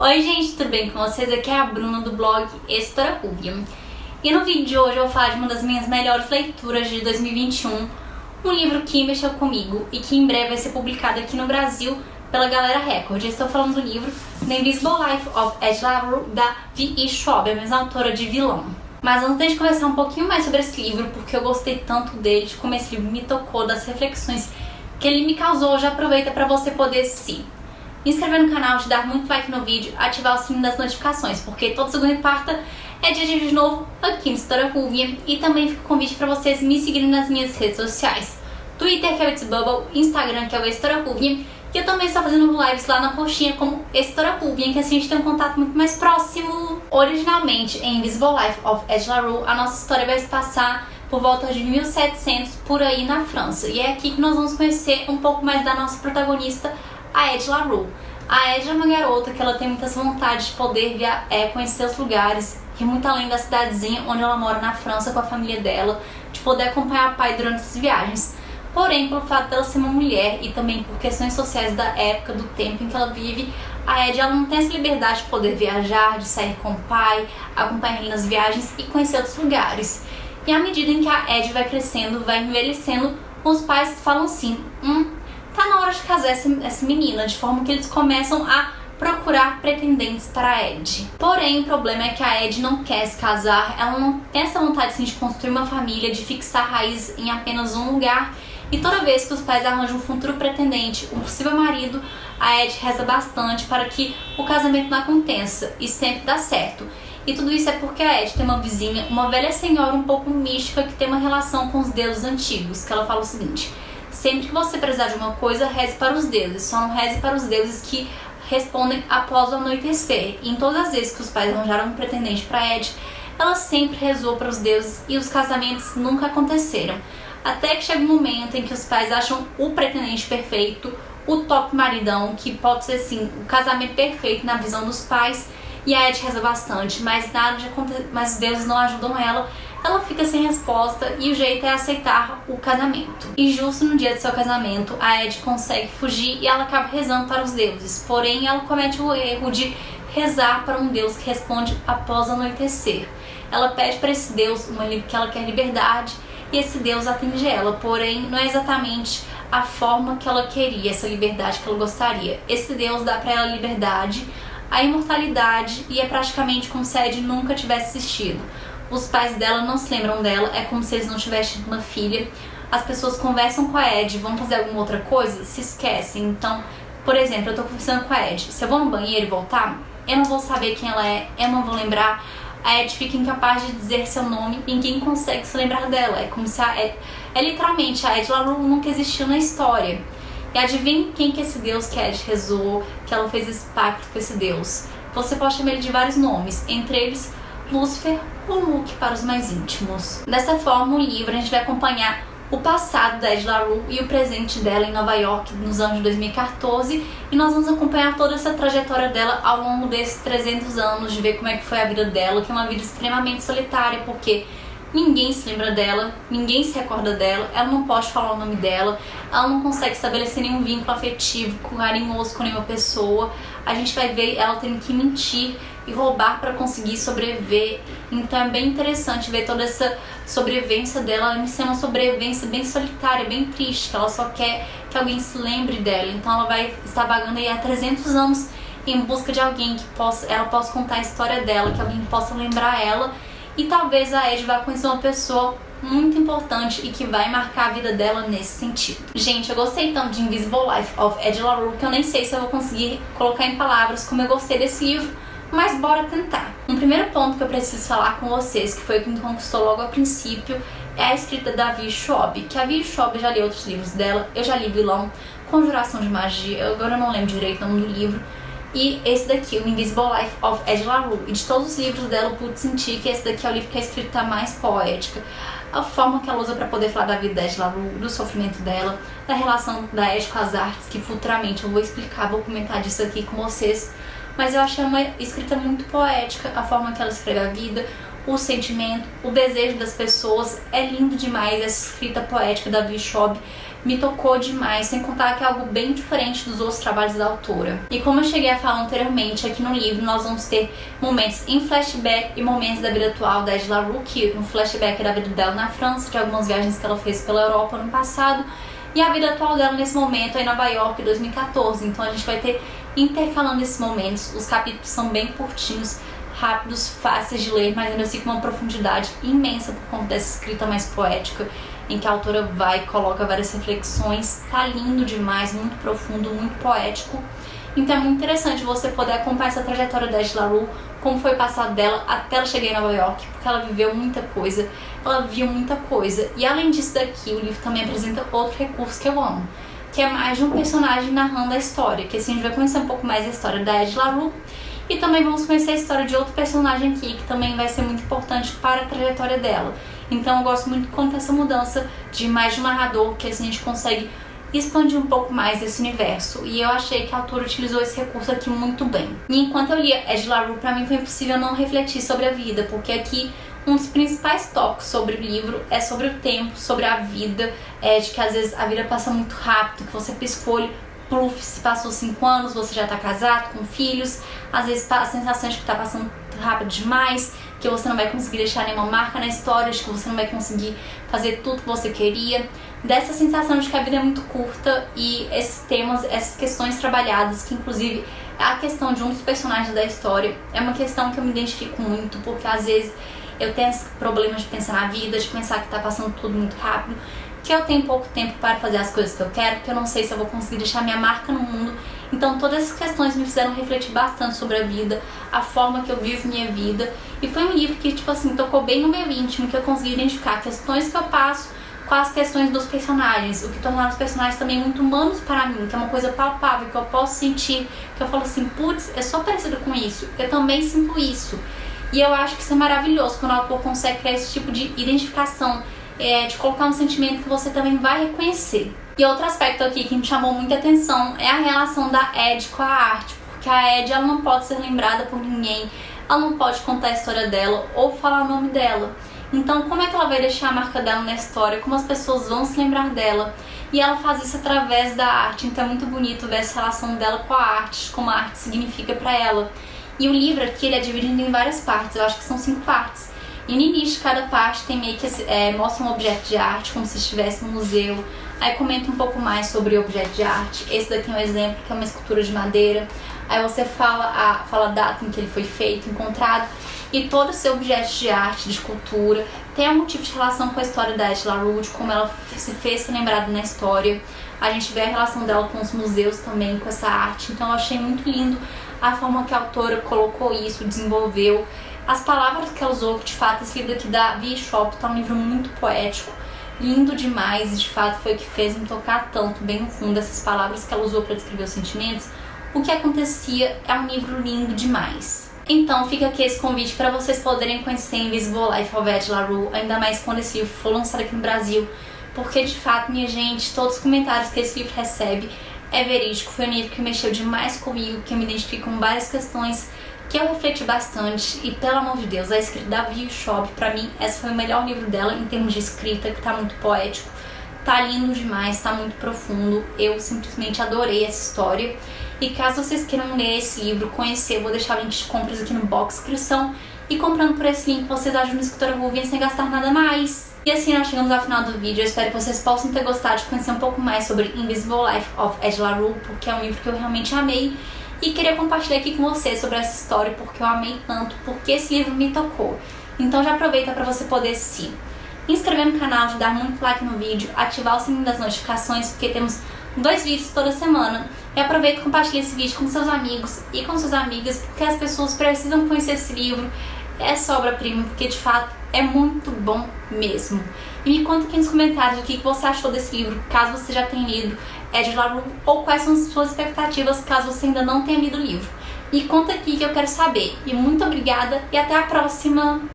Oi gente, tudo bem com vocês? Aqui é a Bruna do blog Estorapuvium. E no vídeo de hoje eu vou falar de uma das minhas melhores leituras de 2021, um livro que mexeu comigo e que em breve vai ser publicado aqui no Brasil pela Galera Record. Eu estou falando do livro The Invisible Life of Ed LaRue, da V.E. Schwab, a mesma autora de Vilão. Mas antes de conversar um pouquinho mais sobre esse livro, porque eu gostei tanto dele, de como esse livro me tocou, das reflexões que ele me causou, já aproveita para você poder se inscrever no canal, te dar muito like no vídeo, ativar o sininho das notificações, porque toda segunda e quarta é dia de vídeo novo aqui no Estorapuvium. E também fica o convite para vocês me seguirem nas minhas redes sociais: Twitter, que é o It's Bubble, Instagram, que é o Estorapuvium, e eu também estou fazendo lives lá na roxinha como Estorapuvium, que assim a gente tem um contato muito mais próximo. Originalmente, em Invisible Life of Ed LaRue, a nossa história vai se passar por volta de 1700, por aí na França. E é aqui que nós vamos conhecer um pouco mais da nossa protagonista, a Ed LaRue. A Ed é uma garota que ela tem muitas vontades de poder conhecer os lugares, ir muito além da cidadezinha onde ela mora na França com a família dela, de poder acompanhar o pai durante as viagens. Porém, pelo fato dela ser uma mulher e também por questões sociais da época, do tempo em que ela vive, a Ed ela não tem essa liberdade de poder viajar, de sair com o pai, acompanhar ele nas viagens e conhecer outros lugares. E à medida em que a Ed vai crescendo, vai envelhecendo, os pais falam assim: tá na hora de casar essa menina, de forma que eles começam a procurar pretendentes para a Ed. Porém, o problema é que a Ed não quer se casar, ela não tem essa vontade assim, de construir uma família, de fixar raízes em apenas um lugar. E toda vez que os pais arranjam um futuro pretendente, um possível marido, a Ed reza bastante para que o casamento não aconteça, e sempre dá certo. E tudo isso é porque a Ed tem uma vizinha, uma velha senhora um pouco mística, que tem uma relação com os deuses antigos, que ela fala o seguinte: sempre que você precisar de uma coisa, reze para os deuses, só não reze para os deuses que respondem após o anoitecer. E em todas as vezes que os pais arranjaram um pretendente para Ed, ela sempre rezou para os deuses e os casamentos nunca aconteceram. Até que chega um momento em que os pais acham o pretendente perfeito, o top maridão, que pode ser assim, o casamento perfeito na visão dos pais. E a Ed reza bastante, mas nada de acontecer, mas os deuses não ajudam ela. Ela fica sem resposta e o jeito é aceitar o casamento. E justo no dia do seu casamento, a Ed consegue fugir e ela acaba rezando para os deuses. Porém, ela comete o erro de rezar para um deus que responde após o anoitecer. Ela pede para esse deus que ela quer liberdade, e esse deus atende ela. Porém, não é exatamente a forma que ela queria, essa liberdade que ela gostaria. Esse deus dá para ela a liberdade, a imortalidade, e é praticamente como se a Ed nunca tivesse existido. Os pais dela não se lembram dela, é como se eles não tivessem tido uma filha. As pessoas conversam com a Ed, vão fazer alguma outra coisa, se esquecem. Então, por exemplo, eu tô conversando com a Ed, se eu vou no banheiro e voltar, eu não vou saber quem ela é, eu não vou lembrar. A Ed fica incapaz de dizer seu nome, ninguém consegue se lembrar dela. É como se a Ed, literalmente, a Ed LaRue nunca existiu na história. E adivinha quem que é esse deus que a Ed rezou, que ela fez esse pacto com esse deus? Você pode chamar ele de vários nomes, entre eles Lúcifer ou Luke para os mais íntimos. Dessa forma, no livro a gente vai acompanhar o passado da Ed LaRue e o presente dela em Nova York nos anos de 2014, e nós vamos acompanhar toda essa trajetória dela ao longo desses 300 anos, de ver como é que foi a vida dela, que é uma vida extremamente solitária, porque ninguém se lembra dela, ninguém se recorda dela, ela não pode falar o nome dela, ela não consegue estabelecer nenhum vínculo afetivo, carinhoso com nenhuma pessoa. A gente vai ver ela tendo que mentir e roubar para conseguir sobreviver. Então é bem interessante ver toda essa sobrevivência dela, ela ser uma sobrevivência bem solitária, bem triste, que ela só quer que alguém se lembre dela. Então ela vai estar vagando aí há 300 anos em busca de alguém que ela possa contar a história dela, que alguém possa lembrar ela. E talvez a Ed vá conhecer uma pessoa muito importante e que vai marcar a vida dela nesse sentido. Gente, eu gostei tanto de Invisible Life of Ed LaRue que eu nem sei se eu vou conseguir colocar em palavras como eu gostei desse livro, mas bora tentar. Um primeiro ponto que eu preciso falar com vocês, que foi o que me conquistou logo a princípio, é a escrita da V.E. Schwab. Que a V.E. Schwab, eu já li outros livros dela, eu já li Vilão, Conjuração de Magia, agora eu não lembro direito o nome do livro. E esse daqui, o Invisible Life of Ed LaRue. E de todos os livros dela eu pude sentir que esse daqui é o livro que a escrita tá mais poética. A forma que ela usa para poder falar da vida da Ed LaRue, do sofrimento dela, da relação da Ed com as artes, que futuramente eu vou explicar, vou comentar disso aqui com vocês. Mas eu achei uma escrita muito poética, a forma que ela escreve a vida, o sentimento, o desejo das pessoas. É lindo demais essa escrita poética da V.E. Schwab. me tocou demais, sem contar que é algo bem diferente dos outros trabalhos da autora. E como eu cheguei a falar anteriormente, aqui no livro nós vamos ter momentos em flashback e momentos da vida atual da Ed La Rue, que um flashback é da vida dela na França, de algumas viagens que ela fez pela Europa no passado, e a vida atual dela nesse momento é em Nova York, em 2014. Então a gente vai ter intercalando esses momentos. Os capítulos são bem curtinhos, rápidos, fáceis de ler, mas ainda assim com uma profundidade imensa por conta dessa escrita mais poética, em que a autora vai e coloca várias reflexões. Tá lindo demais, muito profundo, muito poético. Então é muito interessante você poder acompanhar essa trajetória da Ed La Rue, como foi o passado dela até ela chegar em Nova York, porque ela viveu muita coisa, ela viu muita coisa. E além disso daqui, o livro também apresenta outro recurso que eu amo, que é mais de um personagem narrando a história, que assim a gente vai conhecer um pouco mais a história da Ed La Rue, e também vamos conhecer a história de outro personagem aqui, que também vai ser muito importante para a trajetória dela. Então eu gosto muito quanto essa mudança de mais de um narrador, que assim a gente consegue expandir um pouco mais desse universo. E eu achei que a autora utilizou esse recurso aqui muito bem. E enquanto eu lia Ed La Rue, pra mim foi impossível não refletir sobre a vida, porque aqui um dos principais tópicos sobre o livro é sobre o tempo, sobre a vida, de que às vezes a vida passa muito rápido, que você pisca o olho, pluf, se passou 5 anos, você já tá casado, com filhos, às vezes a sensação de que tá passando rápido demais, que você não vai conseguir deixar nenhuma marca na história, de que você não vai conseguir fazer tudo que você queria, dessa sensação de que a vida é muito curta. E esses temas, essas questões trabalhadas, que inclusive a questão de um dos personagens da história é uma questão que eu me identifico muito, porque às vezes eu tenho esse problema de pensar na vida, de pensar que tá passando tudo muito rápido, que eu tenho pouco tempo para fazer as coisas que eu quero, que eu não sei se eu vou conseguir deixar minha marca no mundo. Então todas essas questões me fizeram refletir bastante sobre a vida, a forma que eu vivo minha vida. E foi um livro que, tipo assim, tocou bem no meu íntimo, que eu consegui identificar questões que eu passo com as questões dos personagens, o que tornaram os personagens também muito humanos para mim, que é uma coisa palpável, que eu posso sentir, que eu falo assim, putz, eu sou parecida com isso, eu também sinto isso. E eu acho que isso é maravilhoso, quando o autor consegue criar esse tipo de identificação, de colocar um sentimento que você também vai reconhecer. E outro aspecto aqui que me chamou muita atenção é a relação da Ed com a arte, porque a Ed ela não pode ser lembrada por ninguém, ela não pode contar a história dela ou falar o nome dela. Então como é que ela vai deixar a marca dela na história, como as pessoas vão se lembrar dela? E ela faz isso através da arte, então é muito bonito ver essa relação dela com a arte, como a arte significa pra ela. E o livro aqui ele é dividido em várias partes, eu acho que são 5 partes. E no início de cada parte tem meio que mostra um objeto de arte, como se estivesse no museu. Aí comenta um pouco mais sobre o objeto de arte. Esse daqui é um exemplo, que é uma escultura de madeira. Aí você fala a data em que ele foi feito, encontrado. E todo o seu objeto de arte, de escultura, tem algum tipo de relação com a história da Ed La Rue, de como ela se fez ser lembrada na história. A gente vê a relação dela com os museus também, com essa arte. Então eu achei muito lindo a forma que a autora colocou isso, desenvolveu. As palavras que ela usou, que de fato esse livro aqui da V.E. Schwab tá um livro muito poético, lindo demais, e de fato foi o que fez me tocar tanto, bem no fundo, essas palavras que ela usou para descrever os sentimentos. O que acontecia é um livro lindo demais. Então fica aqui esse convite para vocês poderem conhecer Invisible Life of Ed La Rue, ainda mais quando esse livro for lançado aqui no Brasil, porque de fato, minha gente, todos os comentários que esse livro recebe é verídico. Foi um livro que mexeu demais comigo, que eu me identifico com várias questões que eu refleti bastante. E pelo amor de Deus, a escrita da V.E. Schwab, pra mim, esse foi o melhor livro dela em termos de escrita, que tá muito poético, tá lindo demais, tá muito profundo. Eu simplesmente adorei essa história. E caso vocês queiram ler esse livro, conhecer, eu vou deixar o link de compras aqui no box de descrição. E comprando por esse link, vocês ajudam a escritora Ruvian sem gastar nada mais. E assim nós chegamos ao final do vídeo. Eu espero que vocês possam ter gostado de conhecer um pouco mais sobre Invisible Life of Ed La Rue, porque é um livro que eu realmente amei. E queria compartilhar aqui com vocês sobre essa história, porque eu amei tanto, porque esse livro me tocou. Então já aproveita para você poder se inscrever no canal, de dar muito like no vídeo, ativar o sininho das notificações, porque temos 2 vídeos toda semana. E aproveita e compartilha esse vídeo com seus amigos e com suas amigas, porque as pessoas precisam conhecer esse livro. É obra-prima, porque de fato é muito bom mesmo. E me conta aqui nos comentários o que você achou desse livro, caso você já tenha lido Ed La Rue, ou quais são as suas expectativas caso você ainda não tenha lido o livro. Me conta aqui que eu quero saber. E muito obrigada e até a próxima!